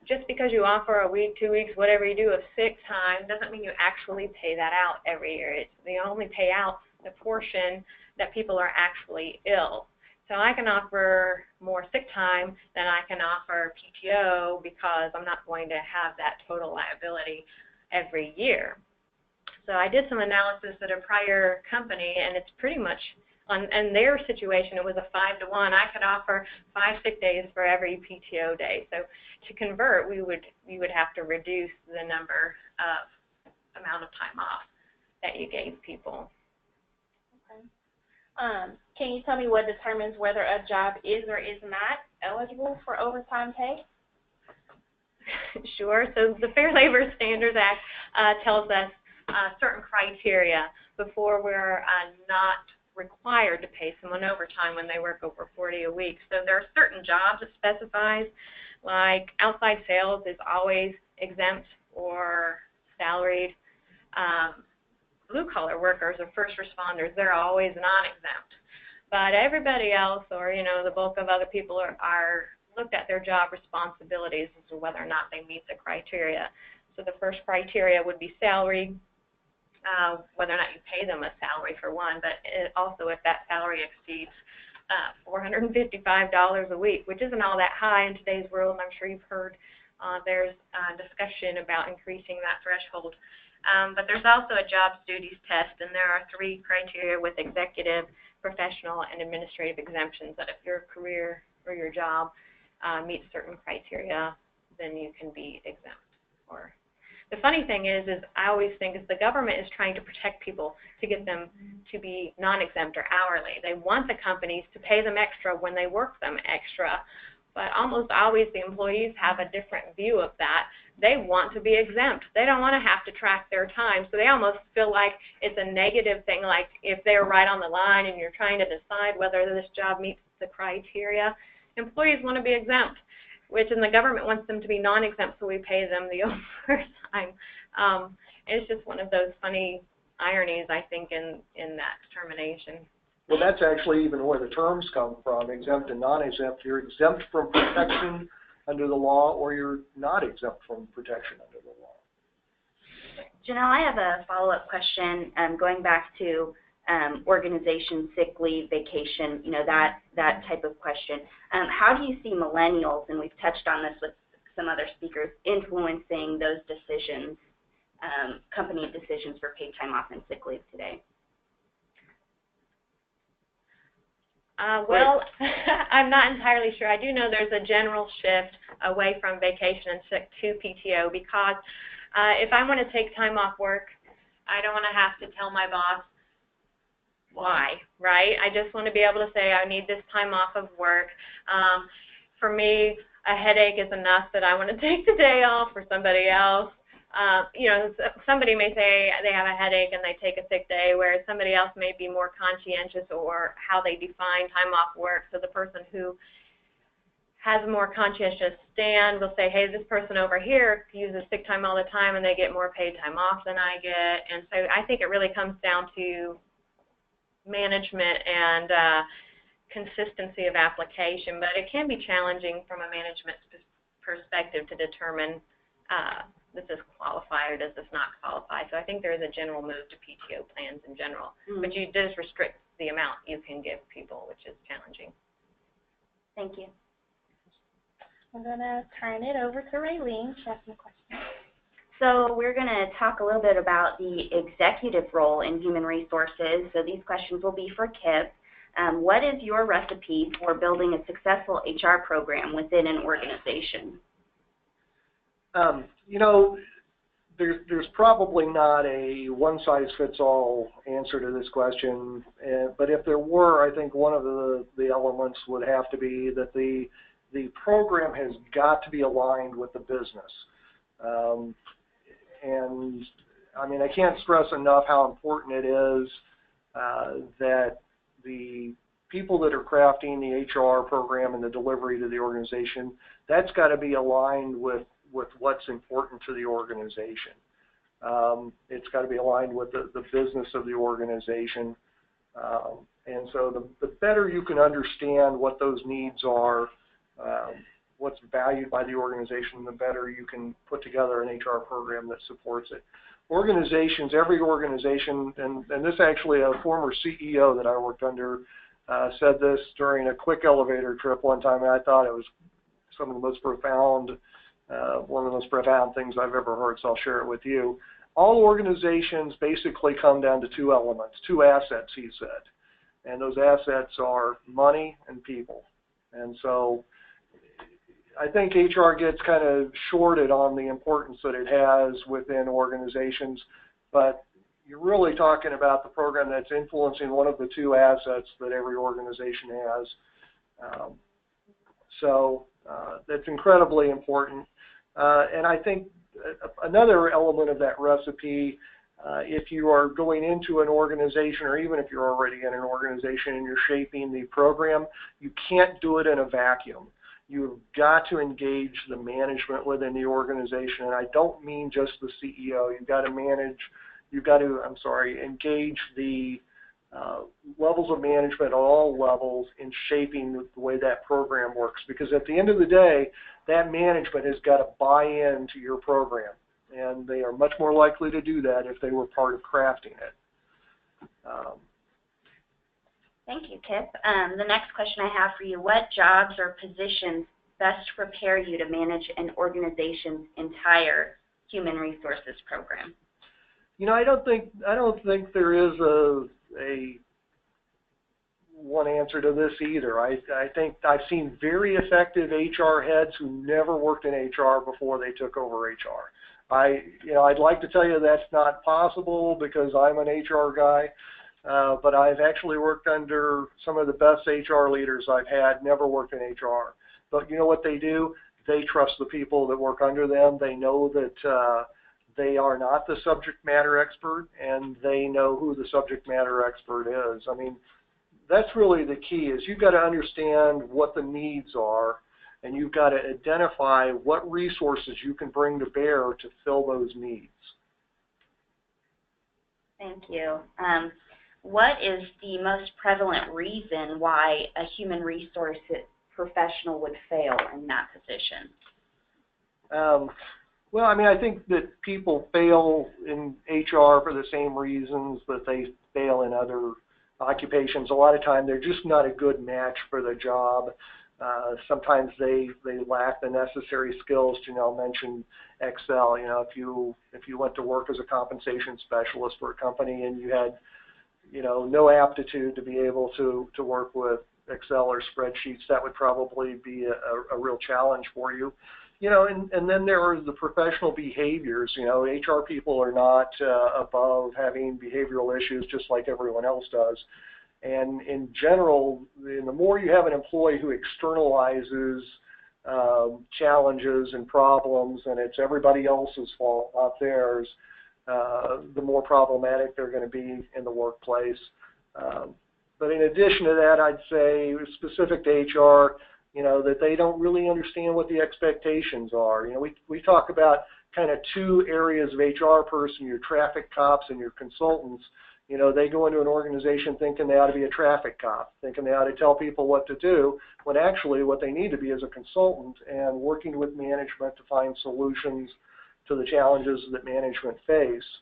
just because you offer a week, 2 weeks, whatever you do of sick time doesn't mean you actually pay that out every year. They only pay out the portion that people are actually ill. So I can offer more sick time than I can offer PTO because I'm not going to have that total liability every year. So I did some analysis at a prior company, and it's pretty much, in their situation, it was a 5-to-1. I could offer 5 sick days for every PTO day. So to convert, we would have to reduce the number of amount of time off that you gave people. Can you tell me what determines whether a job is or is not eligible for overtime pay? Sure. So the Fair Labor Standards Act tells us certain criteria before we're not required to pay someone overtime when they work over 40 a week. So there are certain jobs it specifies, like outside sales is always exempt or salaried. Blue-collar workers or first responders, they're always non-exempt. But everybody else, or the bulk of other people are looked at their job responsibilities as to whether or not they meet the criteria. So the first criteria would be salary, whether or not you pay them a salary for one, but also if that salary exceeds $455 a week, which isn't all that high in today's world, and I'm sure you've heard there's discussion about increasing that threshold. But there's also a jobs duties test, and there are 3 criteria with executive, professional, and administrative exemptions that if your career or your job meets certain criteria, then you can be exempt. Or the funny thing is I always think is the government is trying to protect people to get them to be non-exempt or hourly. They want the companies to pay them extra when they work them extra. But almost always the employees have a different view of that. They want to be exempt. They don't want to have to track their time, so they almost feel like it's a negative thing, like if they're right on the line and you're trying to decide whether this job meets the criteria, employees want to be exempt, which in the government wants them to be non-exempt, so we pay them the overtime. It's just one of those funny ironies, I think, in that determination. Well, that's actually even where the terms come from, exempt and non-exempt. You're exempt from protection under the law, or you're not exempt from protection under the law. Janelle, I have a follow-up question going back to organization, sick leave, vacation, that type of question. How do you see millennials, and we've touched on this with some other speakers, influencing those decisions, company decisions for paid time off and sick leave today? Well, I'm not entirely sure. I do know there's a general shift away from vacation and sick to PTO because if I want to take time off work, I don't want to have to tell my boss why, right? I just want to be able to say I need this time off of work. For me, a headache is enough that I want to take the day off. For somebody else, You know, somebody may say they have a headache and they take a sick day, whereas somebody else may be more conscientious or how they define time off work. So the person who has a more conscientious stand will say, hey, this person over here uses sick time all the time and they get more paid time off than I get. And so I think it really comes down to management and consistency of application, but it can be challenging from a management perspective to determine does this qualify or does this not qualify. So I think there is a general move to PTO plans in general, but you does restrict the amount you can give people, which is challenging. Thank you. I'm going to turn it over to Raylene. She has some questions. So we're going to talk a little bit about the executive role in human resources. So these questions will be for Kips. What is your recipe for building a successful HR program within an organization? You know, there's probably not a one-size-fits-all answer to this question, but if there were, I think one of the elements would have to be that the program has got to be aligned with the business. And I mean, I can't stress enough how important it is that the people that are crafting the HR program and the delivery to the organization, that's got to be aligned with what's important to the organization. It's got to be aligned with the business of the organization. And so the better you can understand what those needs are, what's valued by the organization, the better you can put together an HR program that supports it. Organizations, every organization, and this actually a former CEO that I worked under said this during a quick elevator trip one time, and I thought it was some of the most profound, one of the most profound things I've ever heard, so I'll share it with you. All organizations basically come down to two elements, two assets, he said, and those assets are money and people. And so I think HR gets kind of shorted on the importance that it has within organizations, but you're really talking about the program that's influencing one of the two assets that every organization has. So that's incredibly important. And I think another element of that recipe, if you are going into an organization, or even if you're already in an organization and you're shaping the program, you can't do it in a vacuum. You've got to engage the management within the organization, and I don't mean just the CEO. You've got to engage the levels of management at all levels in shaping the way that program works, because at the end of the day, that management has got to buy into your program, and they are much more likely to do that if they were part of crafting it. Thank you, Kip. The next question I have for you, what jobs or positions best prepare you to manage an organization's entire human resources program? You know, I don't think there is a one answer to this either. I think I've seen very effective HR heads who never worked in HR before they took over HR. I'd like to tell you that's not possible because I'm an HR guy, but I've actually worked under some of the best HR leaders I've had, never worked in HR. But you know what they do? They trust the people that work under them. They know that they are not the subject matter expert, and they know who the subject matter expert is. I mean, that's really the key, is you've got to understand what the needs are, and you've got to identify what resources you can bring to bear to fill those needs. Thank you. What is the most prevalent reason why a human resource professional would fail in that position? Well, I mean, I think that people fail in HR for the same reasons that they fail in other occupations. A lot of time they're just not a good match for the job. Sometimes they lack the necessary skills. Janelle mentioned Excel. You know, if you went to work as a compensation specialist for a company and you had, you know, no aptitude to be able to work with Excel or spreadsheets, that would probably be a real challenge for you. You know, and then there are the professional behaviors. You know, HR people are not above having behavioral issues just like everyone else does. And in general, the more you have an employee who externalizes challenges and problems, and it's everybody else's fault, not theirs, the more problematic they're going to be in the workplace. But in addition to that, I'd say specific to HR, that they don't really understand what the expectations are. We talk about kind of two areas of HR person, your traffic cops and your consultants. They go into an organization thinking they ought to be a traffic cop, thinking they ought to tell people what to do, when actually what they need to be is a consultant and working with management to find solutions to the challenges that management face.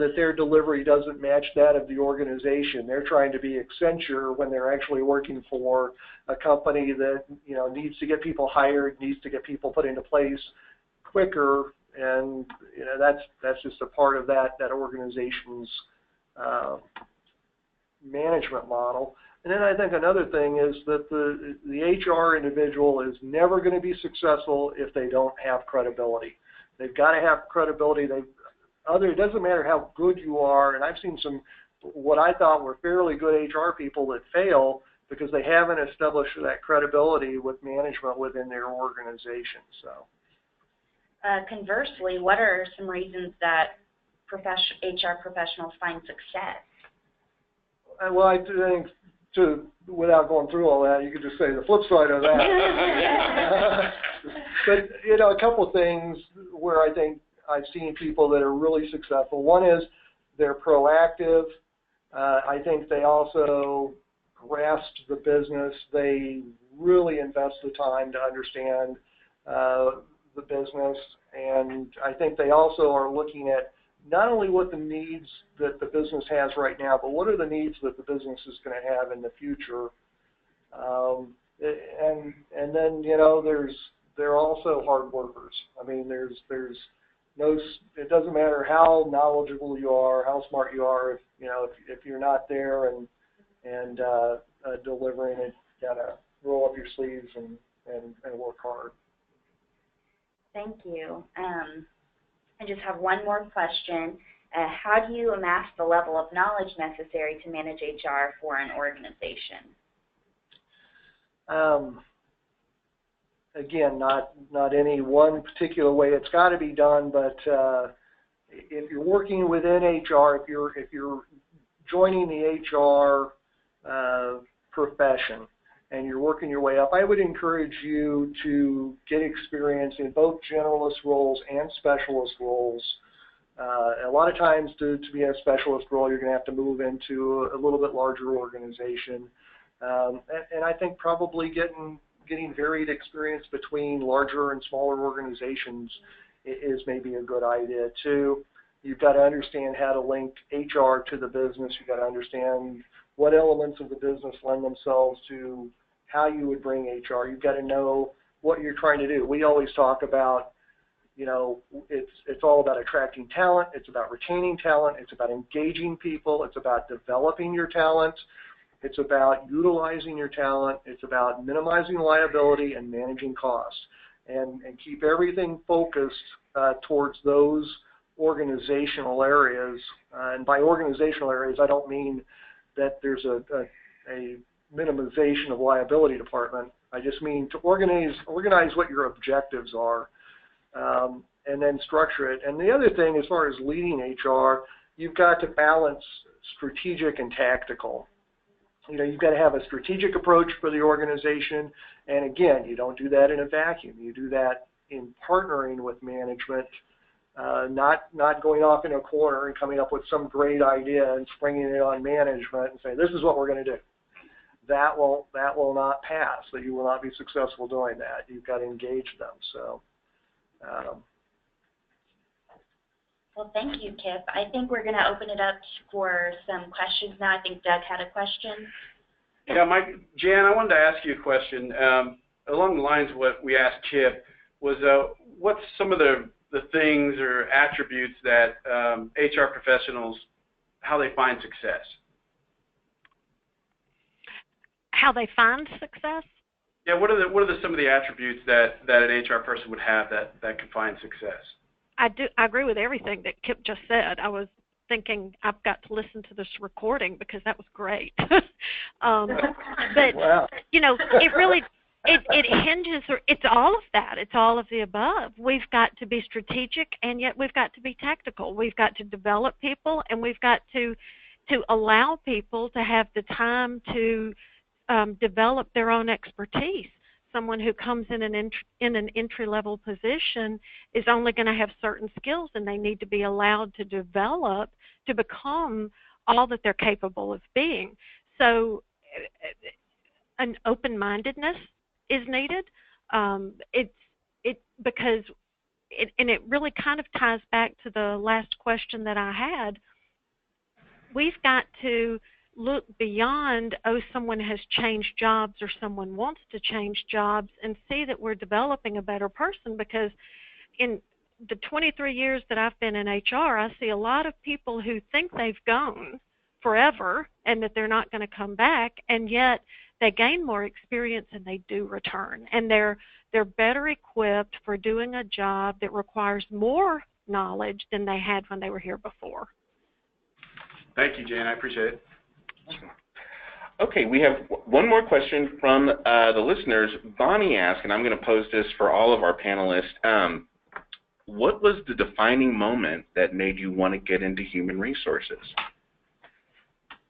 That their delivery doesn't match that of the organization. They're trying to be Accenture when they're actually working for a company that, needs to get people hired, needs to get people put into place quicker, and that's just a part of that organization's management model. And then I think another thing is that the HR individual is never going to be successful if they don't have credibility. They've got to have credibility. It doesn't matter how good you are, and I've seen some what I thought were fairly good HR people that fail because they haven't established that credibility with management within their organization. So. Conversely, what are some reasons that HR professionals find success? Well, I think, without going through all that, you could just say the flip side of that. But, a couple of things where I think I've seen people that are really successful. One is they're proactive. I think they also grasp the business. They really invest the time to understand the business, and I think they also are looking at not only what the needs that the business has right now, but what are the needs that the business is going to have in the future. And then they're also hard workers. I mean, it doesn't matter how knowledgeable you are, how smart you are, if you're not there and delivering it, you gotta roll up your sleeves and work hard. Thank you. I just have one more question. How do you amass the level of knowledge necessary to manage HR for an organization? Again, not any one particular way it's got to be done, but if you're working within HR, if you're joining the HR profession and you're working your way up, I would encourage you to get experience in both generalist roles and specialist roles. A lot of times to be in a specialist role, you're going to have to move into a little bit larger organization. And I think probably getting varied experience between larger and smaller organizations is maybe a good idea too. You've got to understand how to link HR to the business. You've got to understand what elements of the business lend themselves to how you would bring HR. You've got to know what you're trying to do. We always talk about, it's all about attracting talent. It's about retaining talent. It's about engaging people. It's about developing your talent. It's about utilizing your talent. It's about minimizing liability and managing costs. And keep everything focused towards those organizational areas. And by organizational areas, I don't mean that there's a minimization of liability department. I just mean to organize what your objectives are, and then structure it. And the other thing, as far as leading HR, you've got to balance strategic and tactical. You've got to have a strategic approach for the organization, and again, you don't do that in a vacuum. You do that in partnering with management, not going off in a corner and coming up with some great idea and springing it on management and saying, this is what we're going to do. That will not pass. So you will not be successful doing that. You've got to engage them. So. Well, thank you, Kip. I think we're going to open it up for some questions now. I think Doug had a question. Yeah, Jan, I wanted to ask you a question. Along the lines of what we asked Kip, was what's some of the things or attributes that HR professionals, how they find success? How they find success? Yeah, what are some of the attributes that an HR person would have that can find success? I agree with everything that Kip just said. I was thinking I've got to listen to this recording because that was great. But wow. it hinges, or it's all of that. It's all of the above. We've got to be strategic, and yet we've got to be tactical. We've got to develop people, and we've got to allow people to have the time to develop their own expertise. Someone who comes in an entry-level position is only going to have certain skills, and they need to be allowed to develop to become all that they're capable of being. So an open-mindedness is needed. Because it really kind of ties back to the last question that I had. We've got to look beyond, oh, someone has changed jobs or someone wants to change jobs, and see that we're developing a better person. Because in the 23 years that I've been in HR, I see a lot of people who think they've gone forever and that they're not going to come back, and yet they gain more experience and they do return. And they're better equipped for doing a job that requires more knowledge than they had when they were here before. Thank you, Jane. I appreciate it. Okay, we have one more question from the listeners. Bonnie asked, and I'm going to pose this for all of our panelists, what was the defining moment that made you want to get into human resources?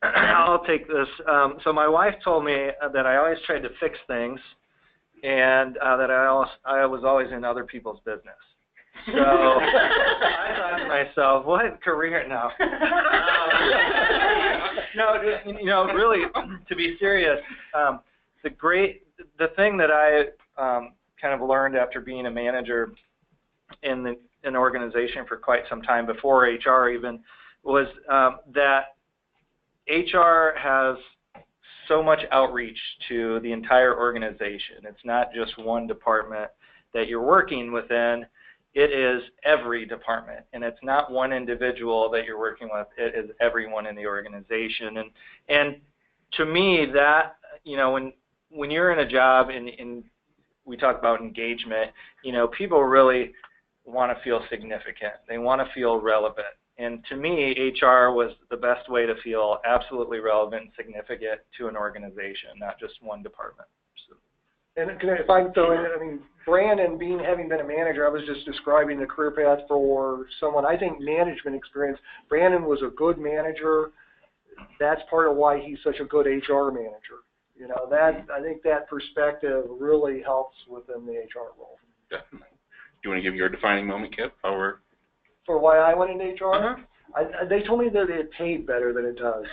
I'll take this. So my wife told me that I always tried to fix things, and that I was always in other people's business. So I thought to myself, what career now? No, really, to be serious, the thing that I kind of learned after being a manager in an organization for quite some time before HR even was that HR has so much outreach to the entire organization. It's not just one department that you're working within. It is every department, and it's not one individual that you're working with. It is everyone in the organization. And to me, that, when you're in a job and we talk about engagement, people really want to feel significant. They want to feel relevant. And to me, HR was the best way to feel absolutely relevant and significant to an organization, not just one department. So. And if I can throw in, Brandon, having been a manager, I was just describing the career path for someone. I think management experience. Brandon was a good manager. That's part of why he's such a good HR manager. I think that perspective really helps within the HR role. Definitely. Do you want to give your defining moment, Kip? For why I went into HR? They told me that it paid better than it does.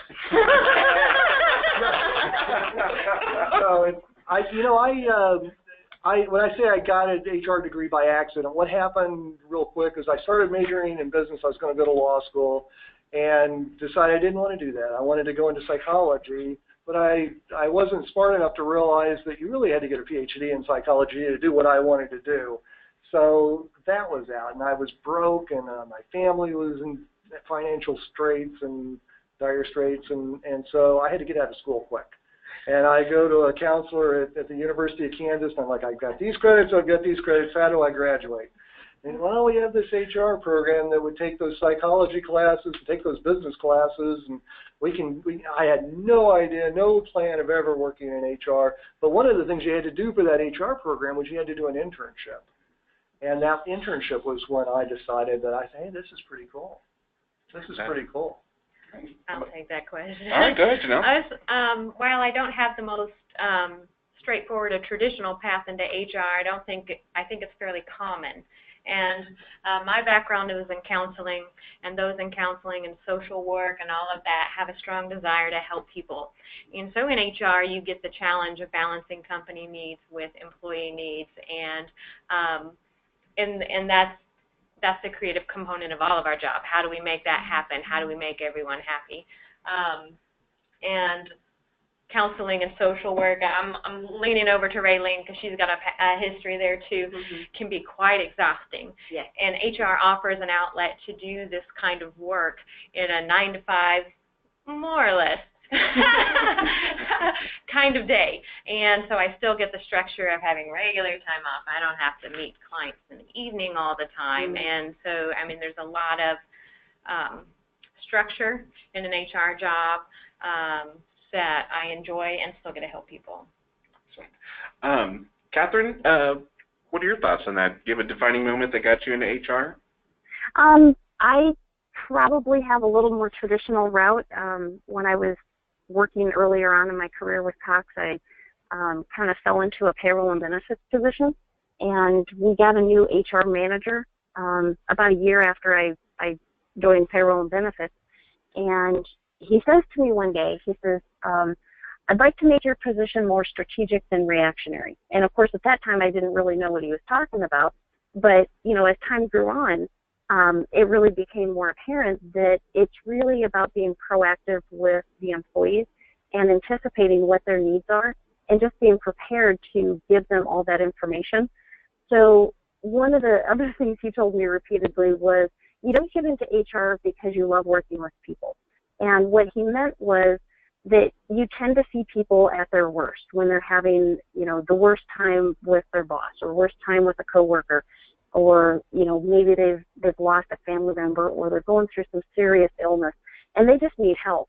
When I say I got an HR degree by accident, what happened real quick is I started majoring in business. I was going to go to law school and decided I didn't want to do that. I wanted to go into psychology, but I wasn't smart enough to realize that you really had to get a PhD in psychology to do what I wanted to do. So that was out, and I was broke, and my family was in financial straits and dire straits, and so I had to get out of school quick. And I go to a counselor at the University of Kansas, and I'm like, I've got these credits, I've got these credits, how do I graduate? And well, we have this HR program that would take those psychology classes, take those business classes, and I had no idea, no plan of ever working in HR, but one of the things you had to do for that HR program was you had to do an internship. And that internship was when I decided that I said, hey, this is pretty cool. This is pretty cool. I'll take that question. All right, go ahead, Janelle. While I don't have the most straightforward or traditional path into HR, I think it's fairly common. And my background was in counseling, and those in counseling and social work and all of that have a strong desire to help people. And so in HR, you get the challenge of balancing company needs with employee needs, and that's the creative component of all of our job. How do we make that happen? How do we make everyone happy? And counseling and social work, I'm leaning over to Raylene because she's got a history there too, can be quite exhausting. Yes. And HR offers an outlet to do this kind of work in a 9-to-5, more or less, kind of day. And so I still get the structure of having regular time off. I don't have to meet clients in the evening all the time. And so, there's a lot of structure in an HR job that I enjoy and still get to help people. Catherine, what are your thoughts on that? Do you have a defining moment that got you into HR? I probably have a little more traditional route. When I was working earlier on in my career with Cox, I kind of fell into a payroll and benefits position, and we got a new HR manager about a year after I joined payroll and benefits. And he says to me one day, he says, I'd like to make your position more strategic than reactionary. And of course, at that time, I didn't really know what he was talking about. But, as time grew on, it really became more apparent that it's really about being proactive with the employees and anticipating what their needs are and just being prepared to give them all that information. So one of the other things he told me repeatedly was, you don't get into HR because you love working with people. And what he meant was that you tend to see people at their worst when they're having, the worst time with their boss or worst time with a coworker, or, maybe they've lost a family member or they're going through some serious illness and they just need help.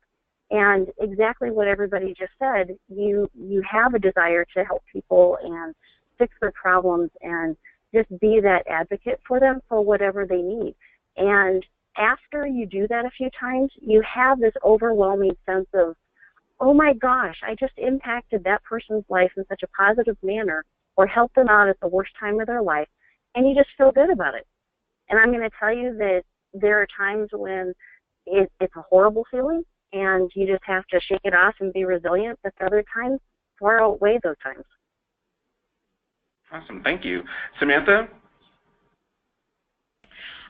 And exactly what everybody just said, you have a desire to help people and fix their problems and just be that advocate for them for whatever they need. And after you do that a few times, you have this overwhelming sense of, oh my gosh, I just impacted that person's life in such a positive manner or helped them out at the worst time of their life, and you just feel good about it. And I'm going to tell you that there are times when it's a horrible feeling and you just have to shake it off and be resilient, but other times far outweigh those times. Awesome, thank you. Samantha?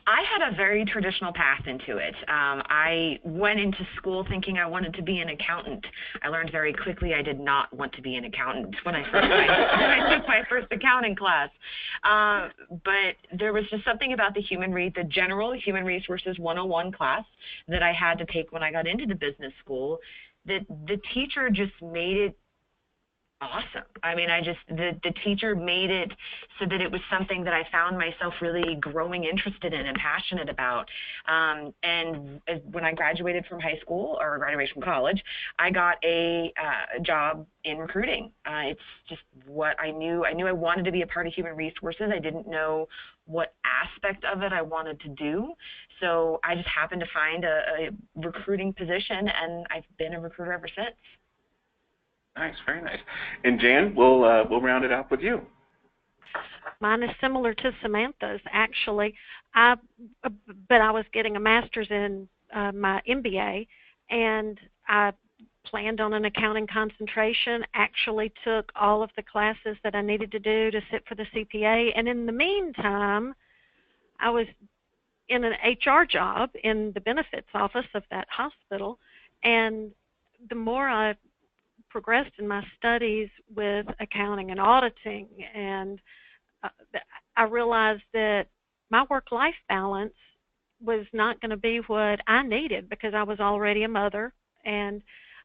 I had a very traditional path into it. I went into school thinking I wanted to be an accountant. I learned very quickly I did not want to be an accountant when I took my first accounting class. But there was just something about the general Human Resources 101 class that I had to take when I got into the business school, that the teacher just made it awesome. I mean, the teacher made it so that it was something that I found myself really growing interested in and passionate about. And when I graduated from high school or graduated from college, I got a job in recruiting. It's just what I knew. I knew I wanted to be a part of human resources. I didn't know what aspect of it I wanted to do. So I just happened to find a recruiting position, and I've been a recruiter ever since. Nice, very nice. And Jan, we'll round it up with you. Mine is similar to Samantha's, actually. But I was getting a master's in my MBA, and I planned on an accounting concentration, actually took all of the classes that I needed to do to sit for the CPA, and in the meantime, I was in an HR job in the benefits office of that hospital, and the more I progressed in my studies with accounting and auditing, and I realized that my work-life balance was not going to be what I needed because I was already a mother, and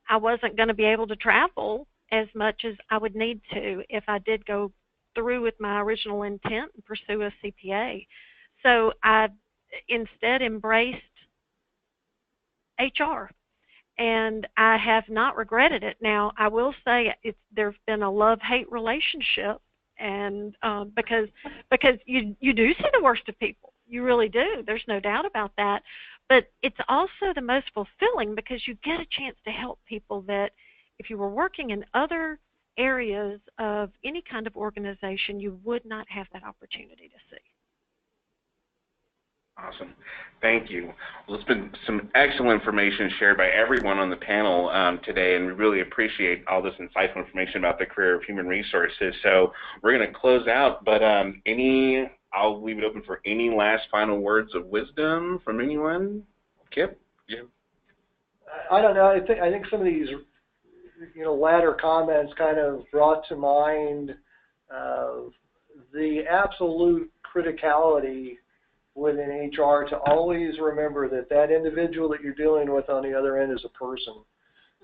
I wasn't going to be able to travel as much as I would need to if I did go through with my original intent and pursue a CPA. So I instead embraced HR. And I have not regretted it. Now, I will say there's been a love-hate relationship, and because you do see the worst of people. You really do. There's no doubt about that. But it's also the most fulfilling because you get a chance to help people that if you were working in other areas of any kind of organization, you would not have that opportunity to see. Awesome. Thank you. Well, it's been some excellent information shared by everyone on the panel today, and we really appreciate all this insightful information about the career of human resources. So we're going to close out, but I'll leave it open for any last final words of wisdom from anyone. Kip? Yeah. I don't know. I think some of these, latter comments kind of brought to mind the absolute criticality within HR to always remember that individual that you're dealing with on the other end is a person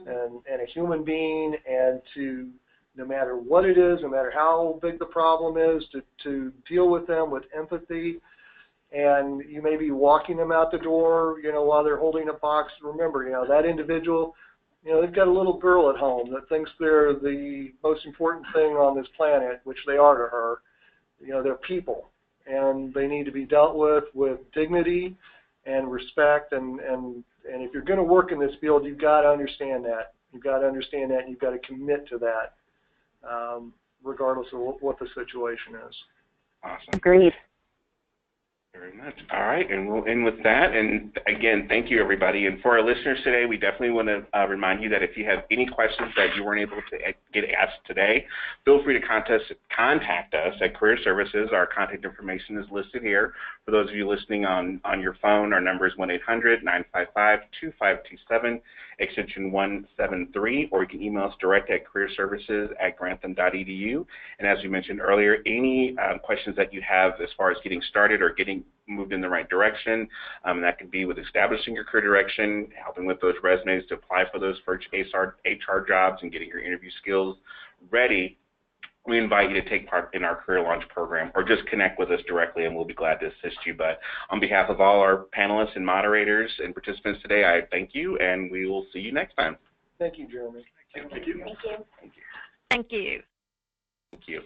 and a human being, and to, no matter what it is, no matter how big the problem is, to deal with them with empathy. And you may be walking them out the door, while they're holding a box. Remember, that individual You know, they've got a little girl at home that thinks they're the most important thing on this planet, which they are to her. You know, they're people, and they need to be dealt with dignity and respect. And if you're going to work in this field, you've got to understand that. You've got to understand that, and you've got to commit to that, regardless of what the situation is. Awesome. Agreed. Very much. All right, and we'll end with that. And again, thank you, everybody. And for our listeners today, we definitely want to remind you that if you have any questions that you weren't able to get asked today, feel free to contact us at Career Services. Our contact information is listed here. For those of you listening on your phone, our number is 1-800-955-2527, extension 173, or you can email us direct at careerservices@grantham.edu. And as we mentioned earlier, any questions that you have as far as getting started or getting moved in the right direction, that could be with establishing your career direction, helping with those resumes to apply for those first HR jobs, and getting your interview skills ready. We invite you to take part in our Career Launch program, or just connect with us directly, and we'll be glad to assist you. But on behalf of all our panelists and moderators and participants today, I thank you, and we will see you next time. Thank you, Jeremy. Thank you. Thank you. Thank you. Thank you.